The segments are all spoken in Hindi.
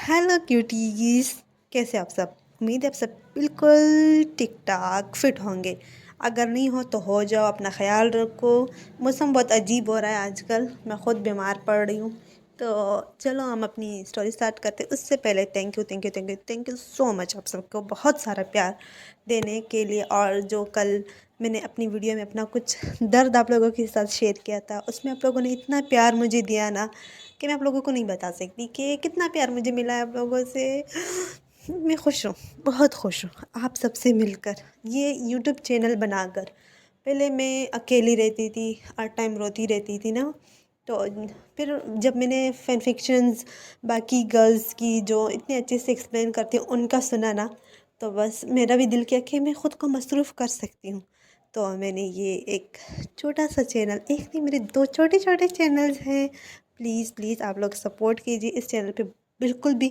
हेलो क्यूटीज, कैसे आप सब। उम्मीद है आप सब बिल्कुल ठीक ठाक फिट होंगे। अगर नहीं हो जाओ, अपना ख्याल रखो। मौसम बहुत अजीब हो रहा है आजकल, मैं ख़ुद बीमार पड़ रही हूँ। तो चलो हम अपनी स्टोरी स्टार्ट करते हैं। उससे पहले thank you thank you thank you thank you so much आप सबको बहुत सारा प्यार देने के लिए। और जो कल मैंने अपनी वीडियो में अपना कुछ दर्द आप लोगों के साथ शेयर किया था, उसमें आप लोगों ने इतना प्यार मुझे दिया ना कि मैं आप लोगों को नहीं बता सकती कि कितना प्यार मुझे मिला है आप लोगों से। मैं खुश हूँ, बहुत खुश हूँ आप सबसे मिलकर, ये यूट्यूब चैनल बनाकर। पहले मैं अकेली रहती थी, हर टाइम रोती रहती थी ना। तो फिर जब मैंने फैन फिक्शंस बाकी गर्ल्स की जो इतने अच्छे से एक्सप्लेन करती हैं उनका सुना ना, तो बस मेरा भी दिल किया कि मैं ख़ुद को मसरूफ़ कर सकती हूँ। तो मैंने ये एक छोटा सा चैनल, एक नहीं मेरे दो छोटे छोटे चैनल्स हैं। प्लीज़ प्लीज़ आप लोग सपोर्ट कीजिए इस चैनल पे। बिल्कुल भी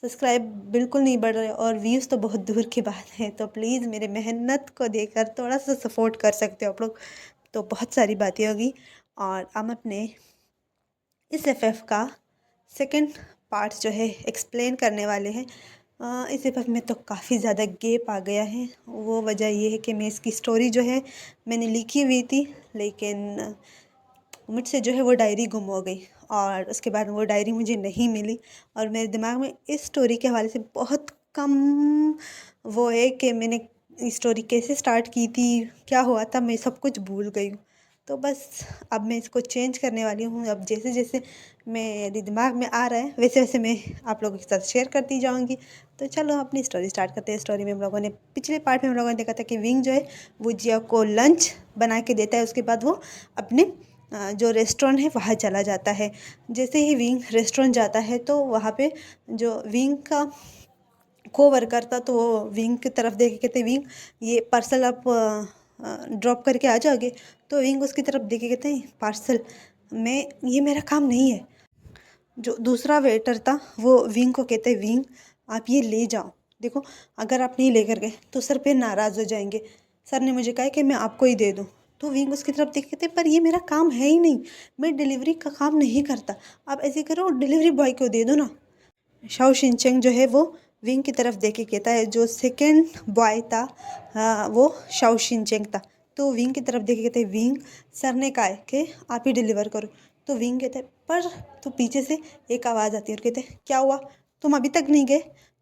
सब्सक्राइब बिल्कुल नहीं बढ़ रहे और व्यूज़ तो बहुत दूर की बात है। तो प्लीज़ मेरे मेहनत को देखकर थोड़ा सा सपोर्ट कर सकते हो आप लोग, तो बहुत सारी बातें होगी। और हम अपने इस एफएफ का सेकंड पार्ट जो है एक्सप्लेन करने वाले हैं। इस एफएफ में तो काफ़ी ज़्यादा गैप आ गया है। वो वजह ये है कि मैं इसकी स्टोरी जो है मैंने लिखी हुई थी, लेकिन मुझसे जो है वो डायरी गुम हो गई और उसके बाद वो डायरी मुझे नहीं मिली। और मेरे दिमाग में इस स्टोरी के हवाले से बहुत कम वो है कि मैंने स्टोरी कैसे स्टार्ट की थी, क्या हुआ था, मैं सब कुछ भूल गई हूँ। तो बस अब मैं इसको चेंज करने वाली हूँ। अब जैसे जैसे मेरे दिमाग में आ रहा है वैसे वैसे मैं आप लोगों के साथ शेयर करती जाऊँगी। तो चलो अपनी स्टोरी स्टार्ट करते हैं। स्टोरी में हम लोगों ने पिछले पार्ट में हम लोगों ने देखा था कि विंग जो है वो जिया को लंच बना के देता है। उसके बाद वो अपने जो रेस्टोरेंट है वहाँ चला जाता है। जैसे ही विंग रेस्टोरेंट जाता है तो वहाँ पे जो विंग का कोवर्कर था, तो वो विंग की तरफ देख के कहते, विंग ये पार्सल आप ड्रॉप करके आ जाओगे। तो विंग उसकी तरफ देख के कहते हैं, पार्सल मैं, ये मेरा काम नहीं है। जो दूसरा वेटर था वो विंग को कहते, विंग आप ये ले जाओ, देखो अगर आप नहीं लेकर गए तो सर पे नाराज़ हो जाएंगे। सर ने मुझे कहा है कि मैं आपको ही दे दूँ। तो विंग उसकी तरफ देख के कहते, पर ये मेरा काम है ही नहीं, मैं डिलीवरी का काम नहीं करता। आप ऐसे करो डिलीवरी बॉय को दे दो ना। शाओ शिनचेंग जो है वो विंग की तरफ देख के कहता है, जो सेकेंड बॉय था वो शाओ शिनचेंग था। तो विंग की तरफ देख के कहते हैं, विंग सर ने कहा है कि आप ही डिलीवर करो। तो विंग कहते हैं, पर तो पीछे से एक आवाज़ आती है और कहते हैं, क्या हुआ, तुम अभी तक नहीं गए।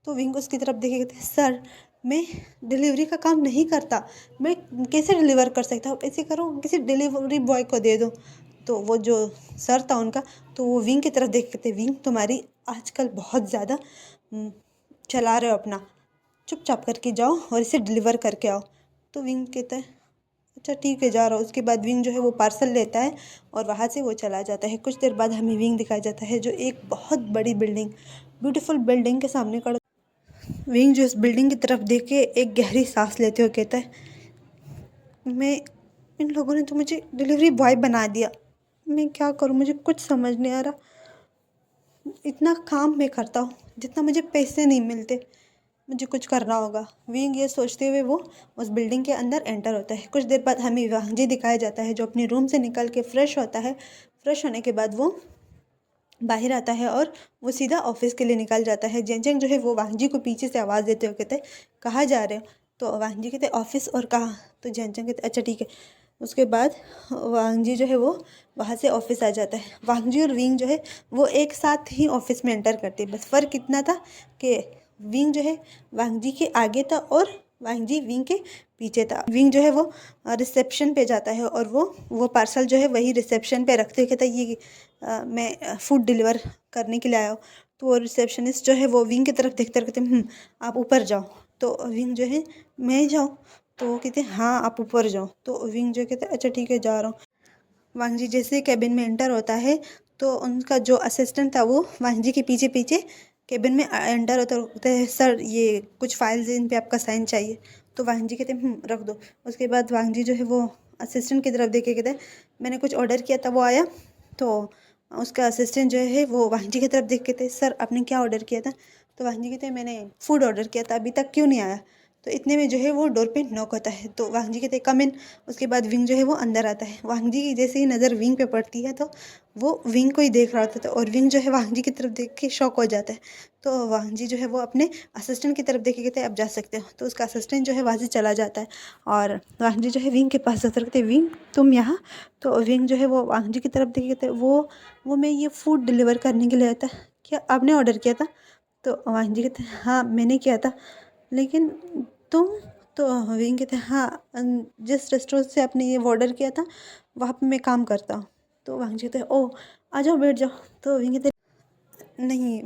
तो विंग उसकी तरफ देख के कहते हैं, सर मैं डिलीवरी का काम नहीं करता, मैं कैसे डिलीवर कर सकता हूँ, ऐसे करो किसी डिलीवरी बॉय को दे दो। तो वो जो सर था उनका, तो वो विंग की तरफ देख के कहते, विंग तुम्हारी आजकल बहुत ज़्यादा चला रहे हो अपना, चुपचाप करके जाओ और इसे डिलीवर करके आओ। तो विंग कहता है, अच्छा ठीक है जा रहा हूँ। उसके बाद विंग जो है वो पार्सल लेता है और वहाँ से वो चला जाता है। कुछ देर बाद हमें विंग दिखाया जाता है जो एक बहुत बड़ी बिल्डिंग, ब्यूटीफुल बिल्डिंग के सामने खड़ा। विंग जो इस बिल्डिंग की तरफ देख के एक गहरी सांस लेते हुए कहता है, मैं, इन लोगों ने तो मुझे डिलीवरी बॉय बना दिया, मैं क्या करूँ, मुझे कुछ समझ नहीं आ रहा। इतना काम मैं करता हूँ जितना मुझे पैसे नहीं मिलते, मुझे कुछ करना होगा। विंग ये सोचते हुए वो उस बिल्डिंग के अंदर एंटर होता है। कुछ देर बाद हमें वांगजी दिखाया जाता है जो अपने रूम से निकल के फ्रेश होता है। फ्रेश होने के बाद वो बाहर आता है और वो सीधा ऑफिस के लिए निकल जाता है। जेंजेंग जो है वो वांगजी को पीछे से आवाज़ देते हुए कहते हैं, कहाँ जा रहे हो। तो वांगजी कहते ऑफिस, और कहाँ। तो जेंजेंग कहते अच्छा ठीक है। उसके बाद वांगजी जो है वो वहाँ से ऑफिस आ जाता है। वांगजी और विंग जो है वो एक साथ ही ऑफिस में एंटर करते हैं। बस फ़र्क इतना था कि विंग जो है वांगजी के आगे था और वांगजी विंग के पीछे था। विंग जो है वो रिसेप्शन पे जाता है और वो पार्सल जो है वही रिसेप्शन पे रखते हुए कहता है, ये मैं फूड डिलीवर करने के लिए आया हूँ। तो वो रिसेप्शनिस्ट जो है वो विंग की तरफ देखते रहते हैं, आप ऊपर जाओ। तो विंग जो है, मैं जाऊँ। तो वो कहते हैं हाँ आप ऊपर जाओ। तो विंग जो कहते हैं अच्छा ठीक है जा रहा हूँ। वांगजी जैसे कैबिन में एंटर होता है तो उनका जो असिस्टेंट था वो वांगजी के पीछे पीछे कैबिन में एंटर होता है, सर ये कुछ फाइल्स इन पे आपका साइन चाहिए। तो वांगजी कहते हैं रख दो। उसके बाद वांगजी जो है वो असिस्टेंट की तरफ देख के कहते हैं, मैंने कुछ ऑर्डर किया था वो आया। तो उसका असिस्टेंट जो है वो वांगजी की तरफ देख के कहते, सर आपने क्या ऑर्डर किया था। तो वांगजी कहते हैं मैंने फ़ूड ऑर्डर किया था, अभी तक क्यों नहीं आया। तो इतने में जो है वो डोर पे नॉक होता है। तो वांग जी कहते हैं कम इन। उसके बाद विंग जो है वो अंदर आता है। वांग जी की जैसे ही नज़र विंग पे पड़ती है तो वो विंग को ही देख रहा होता था और विंग जो है वांग जी की तरफ देख के शॉक हो जाता है। तो वांग जी जो है वो अपने असिस्टेंट की तरफ देख के कहते हैं अब जा सकते हो। तो उसका असिस्टेंट जो है वहाँ से चला जाता है और वांग जी जो है विंग के पास जाकर कहते हैं विंग तुम यहाँ। तो विंग जो है वो वांग जी की तरफ देख के कहते हैं वो मैं ये फूड डिलीवर करने के लिए आया था, क्या आपने ऑर्डर किया था? तो वांग जी कहते हैं हाँ मैंने किया था, लेकिन तुम? तो विंग कहते हैं हाँ जिस रेस्टोरेंट से आपने ये ऑर्डर किया था वहाँ पे मैं काम करता हूँ। तो वांग जी कहते हैं ओ आ जाओ बैठ जाओ। तो विंग कहते हैं नहीं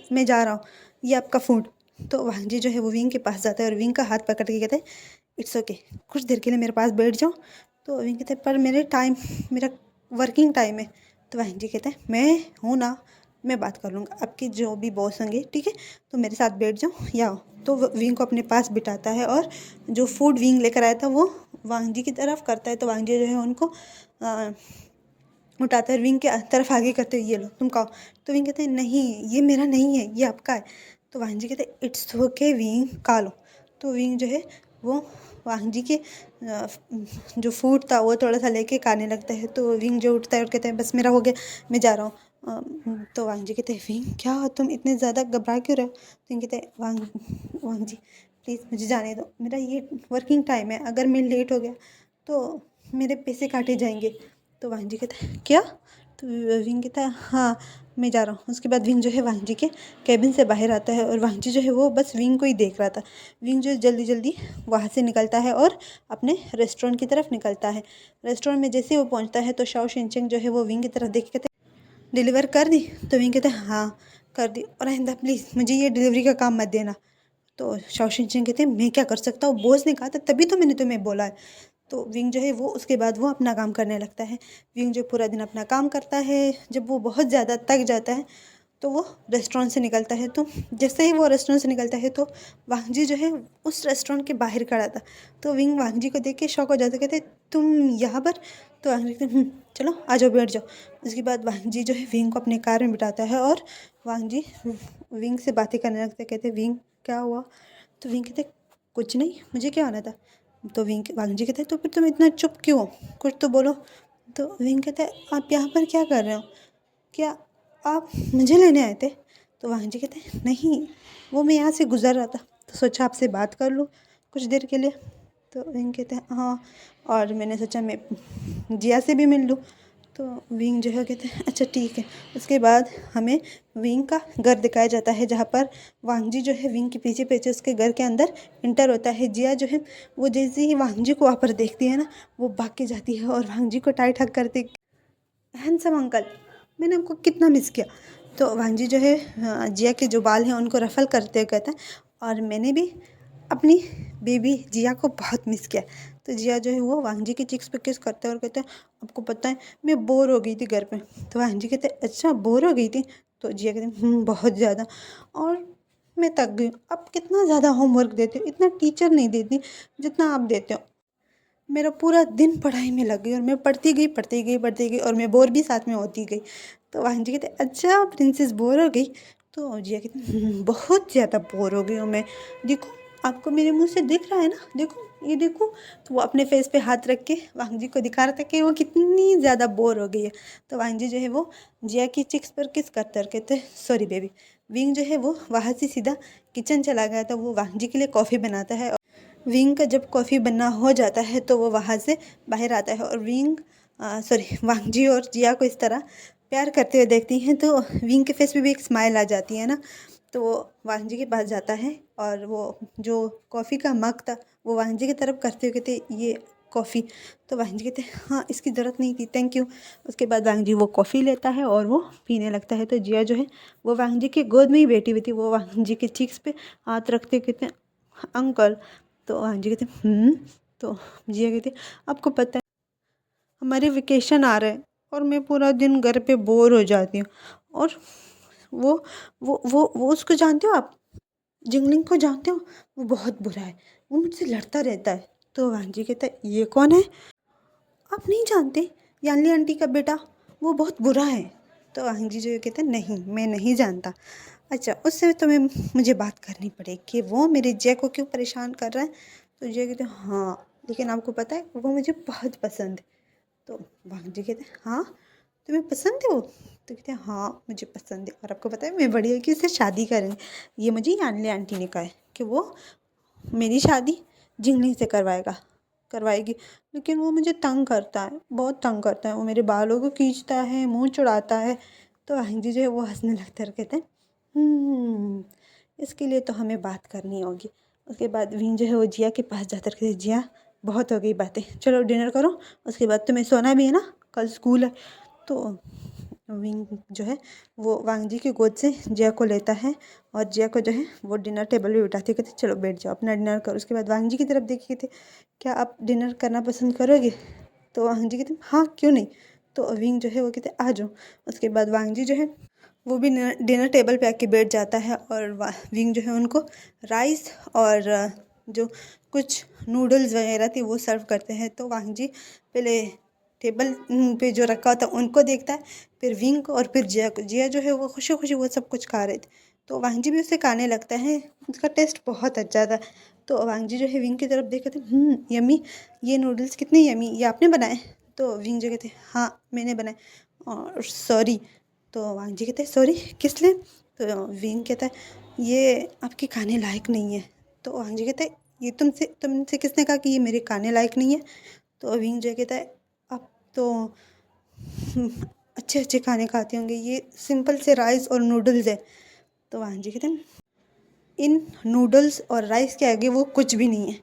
मैं जा रहा हूँ, ये आपका फूड। तो वांग जी जो है वो विंग के पास जाता है और विंग का हाथ पकड़ के कहते हैं इट्स ओके, कुछ देर के लिए मेरे पास बैठ जाओ। तो विंग कहते हैं पर मेरा वर्किंग टाइम है। तो वांग जी कहते हैं मैं हूँ ना, मैं बात कर लूँगा, आपके जो भी बॉस होंगे ठीक है, तो मेरे साथ बैठ जाओ या आओ। तो वो विंग को अपने पास बिठाता है और जो फूड विंग लेकर आया था वो वांग जी की तरफ करता है। तो वांग जी जो है उनको उठाता है, विंग के तरफ आगे करते हुए ये लो तुम खाओ। तो विंग कहते हैं नहीं ये मेरा नहीं है, ये आपका है। तो वांग जी कहते हैं इट्स ओके विंग खा लो। तो विंग जो है वो वांग जी के जो फूड था वो थोड़ा सा लेके खाने लगता है। तो विंग जो उठता है और कहते हैं बस मेरा हो गया, मैं जा रहा हूँ। तो वांग जी कहते हैं विंग क्या हो तुम इतने ज़्यादा घबरा क्यों रहे हो? तो विंग कहते हैं वांग जी प्लीज़ मुझे जाने दो, मेरा ये वर्किंग टाइम है, अगर मैं लेट हो गया तो मेरे पैसे काटे जाएंगे। तो वांग जी कहता है क्या? तो विंग कहता है हाँ मैं जा रहा हूँ। उसके बाद विंग जो है वांग जी के कैबिन से बाहर आता है और वांग जी जो है वो बस विंग को ही देख रहा था। विंग जो जल्दी जल्दी वहाँ से निकलता है और अपने रेस्टोरेंट की तरफ निकलता है। रेस्टोरेंट में जैसे ही वो पहुँचता है तो शाओ शिनचैंग जो है वो विंग की तरफ देख के कहते हैं डिलीवर कर दी? तो विंग कहते हैं हाँ कर दी, और आइंदा प्लीज़ मुझे ये डिलीवरी का काम मत देना। तो शाओ शिनचैंग कहते हैं मैं क्या कर सकता हूँ, बॉस ने कहा था तभी तो मैंने तुम्हें बोला है। तो विंग जो है वो उसके बाद वो अपना काम करने लगता है। विंग जो पूरा दिन अपना काम करता है, जब वो बहुत ज़्यादा थक जाता है तो वो रेस्टोरेंट से निकलता है। तो जैसे ही वो रेस्टोरेंट से निकलता है तो वांग जी जो है उस रेस्टोरेंट के बाहर खड़ा था। तो विंग वांग जी को देख के शॉक हो जाता, कहते तुम यहाँ पर? तो वांग जी कहते चलो आ जाओ बैठ जाओ। उसके बाद वांग जी जो है विंग को अपने कार में बिठाता है और वांग जी विंग से बातें करने लगते, कहते विंग क्या हुआ? तो विंग कहते कुछ नहीं, मुझे क्या आना था। तो वांग जी कहते हैं तो फिर तुम इतना चुप क्यों, कुछ तो बोलो। तो विंग कहते हैं आप यहाँ पर क्या कर रहे हो, क्या आप मुझे लेने आए थे? तो वांग जी कहते हैं नहीं, वो मैं यहाँ से गुजर रहा था तो सोचा आपसे बात कर लूँ कुछ देर के लिए। तो विंग कहते हैं हाँ, और मैंने सोचा मैं जिया से भी मिल लूँ। तो विंग जो है कहते हैं अच्छा ठीक है। उसके बाद हमें विंग का घर दिखाया जाता है जहाँ पर वांग जी जो है विंग के पीछे पीछे उसके घर के अंदर इंटर होता है। जिया जो है वो जैसे ही वांग जी को वहाँ पर देखती है ना, वो भाग के जाती है और वांग जी को टाइट हग करती, हैंडसम अंकल मैंने आपको कितना मिस किया। तो वांग जी जो है जिया के जो बाल हैं उनको रफल करते हुए कहता है और मैंने भी अपनी बेबी जिया को बहुत मिस किया। तो जिया जो है वो वांग जी के चिक्स पे किस करता है और कहता है आपको पता है मैं बोर हो गई थी घर पे। तो वांग जी कहते हैं अच्छा बोर हो गई थी? तो जिया कहते हैं बहुत ज़्यादा, और मैं थक गई हूँ। आप कितना ज़्यादा होमवर्क देते हो, इतना टीचर नहीं देती जितना आप देते हो। मेरा पूरा दिन पढ़ाई में लग गई और मैं पढ़ती गई और मैं बोर भी साथ में होती गई। तो वांग जी कहते अच्छा प्रिंसेस बोर हो गई? तो जिया कहती बहुत ज़्यादा बोर हो गई हूँ मैं, देखो आपको मेरे मुंह से दिख रहा है ना, देखो ये देखो। तो वो अपने फेस पे हाथ रख के वांग जी को दिखा रहा था कि वो कितनी ज़्यादा बोर हो गई है। तो वांग जी जो है वो जिया की चिक्स पर किस करते और कहते सॉरी बेबी। विंग जो है वो वहाँ से सीधा किचन चला गया था, वो वांग जी के लिए कॉफ़ी बनाता है। विंग का जब कॉफ़ी बनना हो जाता है तो वो वहाँ से बाहर आता है और वांग जी और जिया को इस तरह प्यार करते हुए देखती हैं तो विंग के फेस पे भी एक स्माइल आ जाती है ना। तो वो वांग जी के पास जाता है और वो जो कॉफ़ी का मग था वो वांग जी की तरफ करते हुए कहते ये कॉफ़ी। तो वांग जी कहते हैं हाँ इसकी ज़रूरत नहीं थी, थैंक यू। उसके बाद वांग जी वो कॉफ़ी लेता है और वो पीने लगता है। तो जिया जो है वो वांग जी के गोद में ही बैठी हुई थी, वो वांग जी के चीक्स पे हाथ रखते कहते हैं अंकल। तो वांग जी कहते तो जिया कहती आपको पता है हमारे वेकेशन आ रहे हैं और मैं पूरा दिन घर पे बोर हो जाती हूँ। और वो वो उसको जानते हो आप, जिंगलिंग को जानते हो? वो बहुत बुरा है, वो मुझसे लड़ता रहता है। तो वांग जी कहता है ये कौन है? आप नहीं जानते, यानली आंटी का बेटा, वो बहुत बुरा है। तो वांग जी जो कहते हैं नहीं मैं नहीं जानता। अच्छा, उससे तो मुझे बात करनी पड़ेगी कि वो मेरे जय को क्यों परेशान कर रहा है। तो जय कहते हैं हाँ, लेकिन आपको पता है वो मुझे बहुत पसंद है। तो भांग जी कहते हैं हाँ, तुम्हें पसंद है वो? तो कहते हैं हाँ, मुझे पसंद है, और आपको पता है मैं बड़ी होकर इससे शादी करेंगे। ये मुझे यानले आंटी ने कहा है कि वो मेरी शादी झिंगली से करवाएगी। लेकिन वो मुझे तंग करता है, बहुत तंग करता है, वो मेरे बालों को खींचता है, मुंह चढ़ाता है। तो भांग जी जो है वो हंसने लगते और कहते हैं इसके लिए तो हमें बात करनी होगी। उसके बाद विन जो है वो जिया के पास जाकर कहते जिया, बहुत हो गई बातें, चलो डिनर करो, उसके बाद तुम्हें सोना भी है ना, कल स्कूल है। तो विंग जो है वो वांग जी की गोद से जिया को लेता है और जिया को जो है वो डिनर टेबल पे बिठाते कहते चलो बैठ जाओ अपना डिनर करो। उसके बाद वांग जी की तरफ देखिए थे, क्या आप डिनर करना पसंद करोगे? तो वांग जी कहते हाँ क्यों नहीं। तो विंग जो है वो कहते आ जाओ। उसके बाद वांग जी जो है वो भी डिनर टेबल पे आके बैठ जाता है और विंग जो है उनको राइस और जो कुछ नूडल्स वगैरह थी वो सर्व करते हैं। तो वांग जी पहले टेबल पे जो रखा होता है उनको देखता है, फिर विंग को और फिर जिया को। जिया जो है वो खुशी खुशी वो सब कुछ खा रहे थे, तो वांग जी भी उसे खाने लगता है। उसका टेस्ट बहुत अच्छा था। तो वांग जी जो है विंग की तरफ देखते यमी, ये नूडल्स कितने यमी, ये आपने बनाए? तो विंग जो कहते हाँ मैंने बनाए, और सॉरी। तो वांग जी कहते हैं सॉरी किस लिए? तो विंग कहता है ये आपके खाने लायक नहीं है। तो वांग जी कहते हैं ये तुमसे किसने कहा कि ये मेरे खाने लायक नहीं है? तो विंग जो कहता है आप तो अच्छे अच्छे खाने खाते होंगे, ये सिंपल से राइस और नूडल्स है। तो वांग जी कहते हैं इन नूडल्स और राइस के आगे वो कुछ भी नहीं है,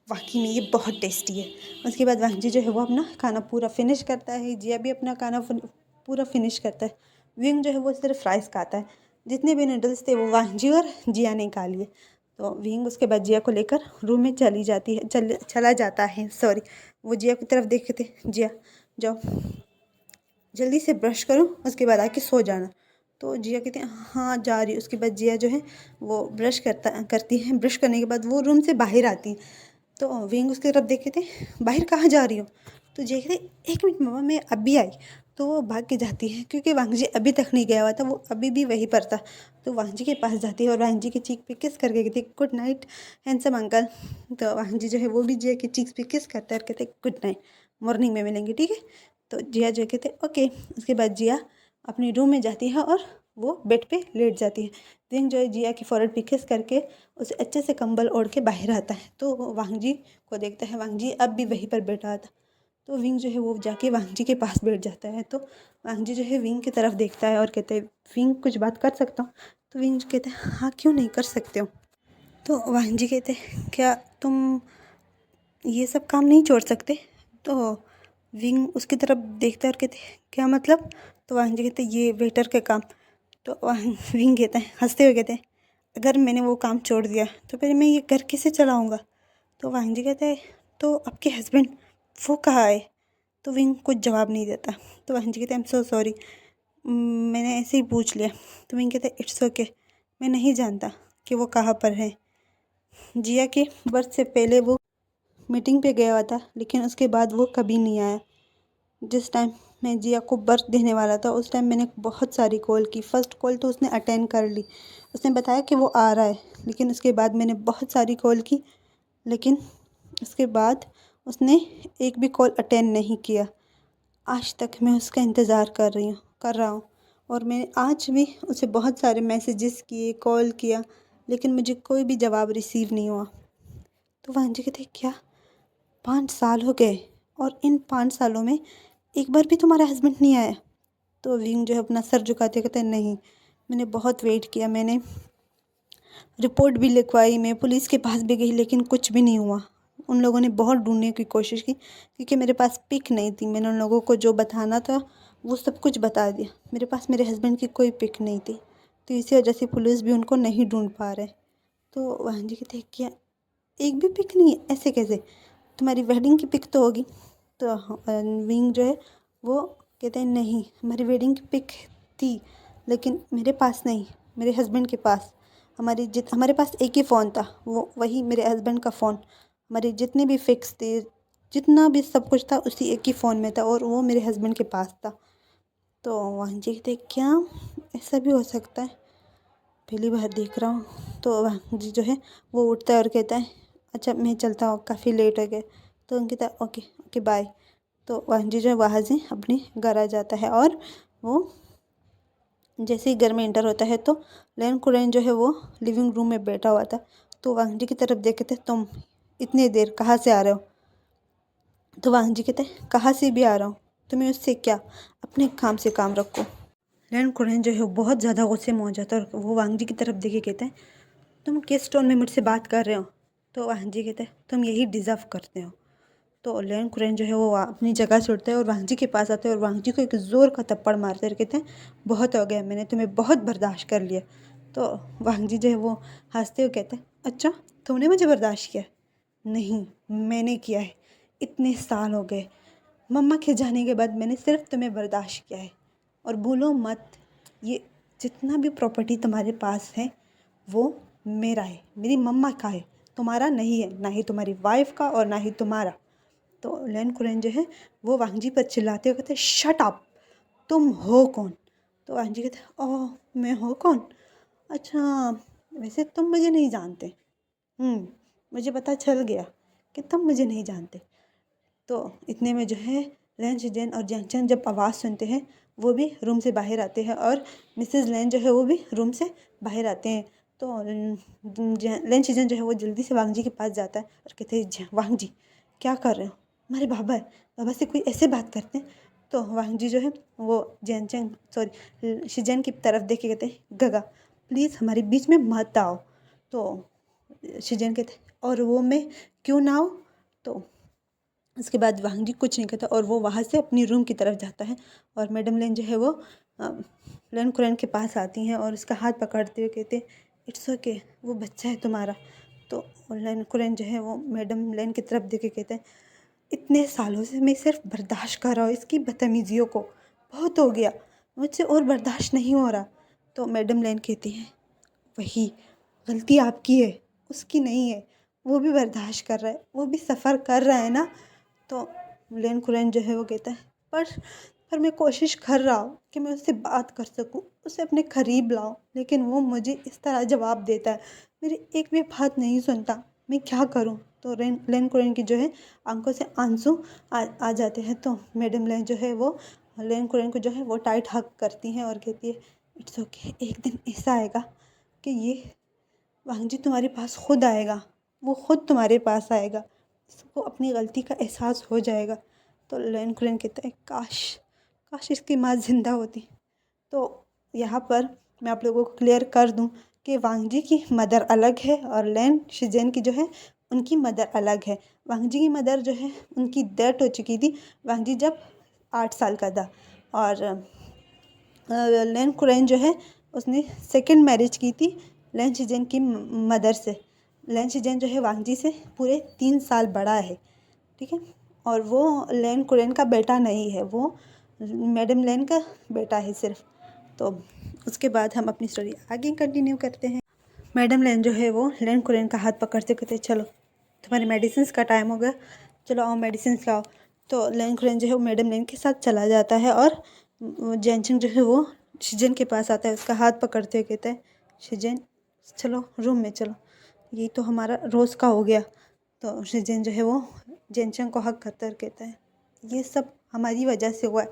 वाकई में ये बहुत टेस्टी है। उसके बाद वांग जी जो है वो अपना खाना पूरा फिनिश करता है, जिया भी अपना खाना पूरा फिनिश करता है। विंग जो है वो सिर्फ राइस खाता है, जितने भी नूडल्स थे वो वांग जी और जिया ने खा लिए। तो विंग उसके बाद जिया को लेकर रूम में चला जाता है, सॉरी। वो जिया की तरफ देखते, जिया जाओ जल्दी से ब्रश करो, उसके बाद आके सो जाना। तो जिया कहते हैं हाँ जा रही। उसके बाद जिया जो है वो करती है, ब्रश करने के बाद वो रूम से बाहर आती है। तो विंग उसकी तरफ देखे थे, बाहर कहाँ जा रही हो? तो जिया कहते 1 मिनट मम्मा मैं अभी आई। तो वो भाग के जाती है क्योंकि वांग जी अभी तक नहीं गया हुआ था, वो अभी भी वहीं पर था। तो वांग जी के पास जाती है और वांग जी की चीख पे किस करके कहती है गुड नाइट हैंडसम अंकल। तो वांग जी जो है वो भी जिया की चीख पे किस करता है और कहते गुड नाइट, मॉर्निंग में मिलेंगे ठीक है। तो जिया जो कहते ओके। उसके बाद जिया अपने रूम में जाती है और वो बेड पे लेट जाती है। दिन जो है जिया की फोrehead पे किस करके उसे अच्छे से कंबल ओढ़ के बाहर आता है। तो वो वांग जी को देखता है, वांग जी अब भी वहीं पर बैठा था। तो विंग जो है वो जाके वांग जी के पास बैठ जाता है। तो वांग जी जो है विंग की तरफ देखता है और कहते हैं विंग कुछ बात कर सकता हूँ? तो विंग कहते हैं हाँ क्यों नहीं कर सकते हो। तो वांग जी कहते हैं क्या तुम ये सब काम नहीं छोड़ सकते? तो विंग उसकी तरफ देखता है और कहते क्या मतलब? तो वांग जी कहते ये वेटर के काम। तो विंग कहता है हंसते हुए कहते हैं अगर मैंने वो काम छोड़ दिया तो फिर मैं ये घर कैसे चलाऊँगा? तो वांग जी कहता है तो आपके हस्बैंड वो कहाँ है? तो विंग कुछ जवाब नहीं देता। तो वांग जी कहते हैं आई एम सो सॉरी, मैंने ऐसे ही पूछ लिया। तो विंग कहते इट्स ओके, मैं नहीं जानता कि वो कहाँ पर है। जिया के बर्थ से पहले वो मीटिंग पे गया हुआ था, लेकिन उसके बाद वो कभी नहीं आया। जिस टाइम मैं जिया को बर्थ देने वाला था उस टाइम मैंने बहुत सारी कॉल की। फ़र्स्ट कॉल तो उसने अटेंड कर ली, उसने बताया कि वो आ रहा है, लेकिन उसके बाद मैंने बहुत सारी कॉल की, लेकिन उसके बाद उसने एक भी कॉल अटेंड नहीं किया। आज तक मैं उसका इंतज़ार कर रहा हूँ, और मैंने आज भी उसे बहुत सारे मैसेजेस किए, कॉल किया, लेकिन मुझे कोई भी जवाब रिसीव नहीं हुआ। तो वह जी कहते क्या 5 साल हो गए और इन 5 सालों में एक बार भी तुम्हारा हस्बैंड नहीं आया? तो विंग जो है अपना सर झुकाते कहते हैं नहीं, मैंने बहुत वेट किया, मैंने रिपोर्ट भी लिखवाई, मैं पुलिस के पास भी गई, लेकिन कुछ भी नहीं हुआ। उन लोगों ने बहुत ढूंढने की कोशिश की क्योंकि मेरे पास पिक नहीं थी। मैंने उन लोगों को जो बताना था वो सब कुछ बता दिया, मेरे पास मेरे हस्बैंड की कोई पिक नहीं थी। तो इसी वजह से पुलिस भी उनको नहीं ढूंढ पा रहे। तो वहाँ जी कहते क्या एक भी पिक नहीं है? ऐसे कैसे? तुम्हारी वेडिंग की पिक तो होगी। तो विंग जो है वो कहते हैं नहीं, हमारी वेडिंग की पिक थी, लेकिन मेरे पास नहीं, मेरे हस्बैंड के पास। हमारे पास एक ही फ़ोन था, वो वही मेरे हस्बैंड का फ़ोन। हमारे जितने भी फिक्स थे, जितना भी सब कुछ था उसी एक ही फ़ोन में था, और वो मेरे हस्बैंड के पास था। तो वहाँ जी कहते क्या ऐसा भी हो सकता है? पहली बार देख रहा हूँ। तो वांग जी जो है वो उठता है और कहता है अच्छा मैं चलता हूँ, काफ़ी लेट हो गए। तो अंकिता ओके ओके बाय। तो वांग जी जो है वहाँ से अपने घर आ जाता है और वो जैसे ही घर में एंटर होता है तो लेन कुरैन जो है वो लिविंग रूम में बैठा हुआ था। तो वांग जी की तरफ देखे थे, तुम इतनी देर कहाँ से आ रहे हो? तो वांग जी कहते कहाँ से भी आ रहा हूँ, तुम्हें उससे क्या, अपने काम से काम रखो। लेन कुरैन जो है वो बहुत ज़्यादा गुस्से में हो जाता है और वो वांग जी की तरफ देखे कहते हैं तुम किस टोन में मुझसे बात कर रहे हो? तो वांग जी कहते हैं तुम यही डिज़र्व करते हो। तो लेन कुरैन जो है वो अपनी जगह से उठता है और वांग जी के पास आता है और वांग जी को एक ज़ोर का थप्पड़ मारते हैं और कहते हैं बहुत हो गया, मैंने तुम्हें बहुत बर्दाश्त कर लिया। तो वांग जी जो है वो हंसते हुए कहते हैं अच्छा तुमने मुझे बर्दाश्त किया? नहीं, मैंने किया है, इतने साल हो गए, मम्मा के जाने के बाद मैंने सिर्फ तुम्हें बर्दाश्त किया है। और भूलो मत, ये जितना भी प्रॉपर्टी तुम्हारे पास है वो मेरा है, मेरी मम्मा का है, तुम्हारा नहीं है, ना ही तुम्हारी वाइफ का और ना ही तुम्हारा। तो लेन कुरैन जो है वो वांग जी पर चिल्लाते हुए कहते शट अप, तुम हो कौन? तो वांग जी कहते ओह मैं हो कौन? अच्छा वैसे तुम मुझे नहीं जानते। मुझे पता चल गया कि तुम मुझे नहीं जानते। तो इतने में जो है लैन शिजन और जैंगचैन जब आवाज़ सुनते हैं वो भी रूम से बाहर आते हैं और मिसेस लैन जो है वो भी रूम से बाहर आते हैं। तो लैन शिजन जो है वो जल्दी से वांग जी के पास जाता है और कहते हैं वांग जी क्या कर रहे हो? हमारे बाबा है, बाबा से कोई ऐसे बात करते हैं? तो वांग जी जो है वो जैंगचैन सॉरी शिजन की तरफ देख के कहते हैं गगा प्लीज़ हमारे बीच में मत आओ। तो शिजन कहते और वो मैं क्यों ना आऊँ? तो उसके बाद वांग जी कुछ नहीं कहता और वो वहाँ से अपनी रूम की तरफ जाता है और मैडम लेन जो है वो लेन कुरैन के पास आती हैं और उसका हाथ पकड़ते हुए कहते हैं इट्स ओके, वो बच्चा है तुम्हारा। तो लेन कुरैन जो है वो मैडम लेन की तरफ देख के कहते हैं इतने सालों से मैं सिर्फ बर्दाश्त कर रहा हूँ इसकी बदतमीजियों को, बहुत हो गया, मुझसे और बर्दाश्त नहीं हो रहा। तो मैडम लेन कहती हैं वही गलती आपकी है, उसकी नहीं है, वो भी बर्दाश्त कर रहा है, वो भी सफ़र कर रहा है ना। तो लेन कुरैन जो है वो कहता है पर मैं कोशिश कर रहा हूँ कि मैं उससे बात कर सकूँ, उसे अपने करीब लाऊं, लेकिन वो मुझे इस तरह जवाब देता है, मेरी एक भी बात नहीं सुनता, मैं क्या करूँ? तो लेन कुरैन की जो है आंखों से आंसू आ जाते हैं। तो मैडम लेन जो है वो लेन कुरैन को जो है वो टाइट हग करती हैं और कहती है इट्स ओके, एक दिन ऐसा आएगा कि ये वांग जी तुम्हारे पास खुद आएगा, वो खुद तुम्हारे पास आएगा, उसको अपनी गलती का एहसास हो जाएगा। तो लेन कुरैन कहता है काश काश इसकी माँ ज़िंदा होती। तो यहाँ पर मैं आप लोगों को क्लियर कर दूँ कि वांग जी की मदर अलग है और लेन शिजेन की जो है उनकी मदर अलग है। वांग जी की मदर जो है उनकी डेथ हो चुकी थी वांग जी जब 8 साल का था और लेन कुरैन जो है उसने सेकंड मैरिज की थी लेन शिजेन की मदर से। लेन शिजेन जो है वांग जी से पूरे 3 साल बड़ा है, ठीक है, और वो लेन कुरैन का बेटा नहीं है, वो मैडम लेन का बेटा है सिर्फ। तो उसके बाद हम अपनी स्टोरी आगे कंटिन्यू करते हैं। मैडम लेन जो है वो लेन कुरैन का हाथ पकड़ते कहते चलो तुम्हारे मेडिसिन का टाइम हो गया, चलो आओ मेडिसिन लाओ। तो लेन कुरैन जो है वो मैडम लेन के साथ चला जाता है और जैनचिंग जो है वो शिजन के पास आता है, उसका हाथ पकड़ते हुए कहता है शिजन चलो रूम में चलो, यही तो हमारा रोज़ का हो गया। तो शिजन जो है वो जेनचंग को हक करता है, कहता है ये सब हमारी वजह से हुआ है,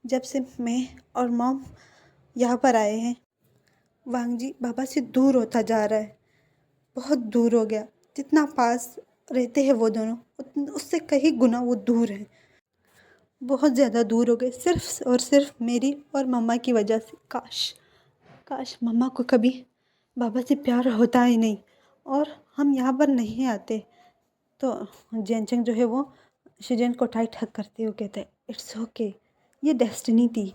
जब से मैं और मॉम यहाँ पर आए हैं वांग जी बाबा से दूर होता जा रहा है, बहुत दूर हो गया, जितना पास रहते हैं वो दोनों उससे कहीं गुना वो दूर है, बहुत ज़्यादा दूर हो गए सिर्फ और सिर्फ मेरी और मम्मा की वजह से। काश काश मम्मा को कभी बाबा से प्यार होता ही नहीं और हम यहाँ पर नहीं आते। तो जेनचंग जो है वो शिजन को टाइट हक करते हुए कहते हैं इट्स ओके, ये डेस्टिनी थी,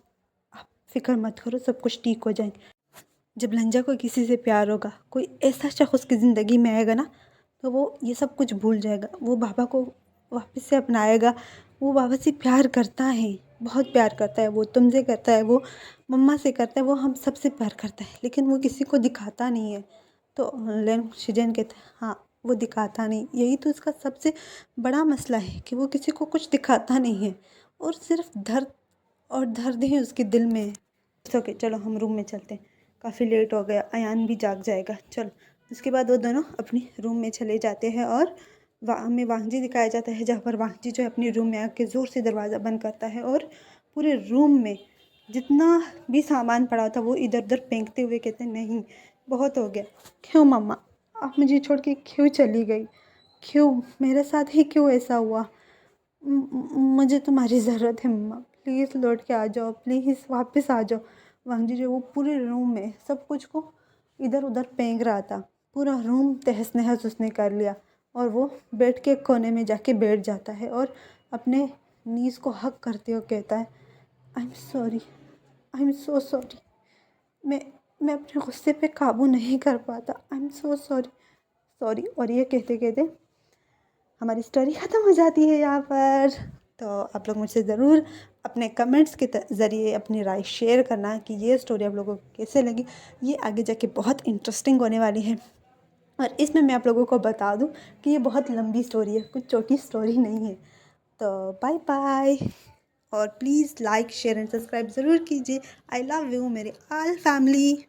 आप फिक्र मत करो, सब कुछ ठीक हो जाएंगे। जब लंजा को किसी से प्यार होगा, कोई ऐसा शख्स उसकी ज़िंदगी में आएगा ना, तो वो ये सब कुछ भूल जाएगा, वो बाबा को वापस से अपनाएगा, वो बाबा से प्यार करता है, बहुत प्यार करता है, वो तुमसे करता है, वो मम्मा से करता है, वो हम सबसे प्यार करता है, लेकिन वो किसी को दिखाता नहीं है। तो लेन शिजन कहते हैं हाँ वो दिखाता नहीं, यही तो इसका सबसे बड़ा मसला है कि वो किसी को कुछ दिखाता नहीं है और सिर्फ दर्द और दर्द ही उसके दिल में है। ओके चलो हम रूम में चलते हैं, काफ़ी लेट हो गया, अयान भी जाग जाएगा। चल, उसके बाद वो दोनों अपनी रूम में चले जाते हैं और हमें वांगजी दिखाया जाता है, जहाँ पर वांगजी जो है अपनी रूम में आके ज़ोर से दरवाज़ा बंद करता है और पूरे रूम में जितना भी सामान पड़ा था वो इधर उधर फेंकते हुए कहते हैं, नहीं बहुत हो गया। क्यों मम्मा, आप मुझे छोड़ के क्यों चली गई? क्यों, मेरे साथ ही क्यों ऐसा हुआ? मुझे तुम्हारी ज़रूरत है मम्मा, प्लीज़ लौट के आ जाओ, प्लीज़ वापस आ जाओ। वांगजी जो वो पूरे रूम में सब कुछ को इधर उधर फेंक रहा था, पूरा रूम तहस नहस उसने कर लिया और वो बेड के कोने में जाके बैठ जाता है और अपने नीज़ को हक करते हुए कहता है, I am sorry, I am so sorry. मैं मैं अपने गुस्से पे काबू नहीं कर पाता, I am so sorry, sorry. और ये कहते कहते हमारी स्टोरी ख़त्म हो जाती है यहाँ पर। तो आप लोग मुझसे ज़रूर अपने कमेंट्स के ज़रिए अपनी राय शेयर करना कि ये स्टोरी आप लोगों को कैसे लगी। ये आगे जाके बहुत इंटरेस्टिंग होने वाली है और इसमें मैं आप लोगों को बता दूं कि ये बहुत लंबी स्टोरी है, कुछ छोटी स्टोरी नहीं है। तो बाय बाय, और please like share and subscribe ज़रूर कीजिए। आई लव यू मेरे ऑल फैमिली।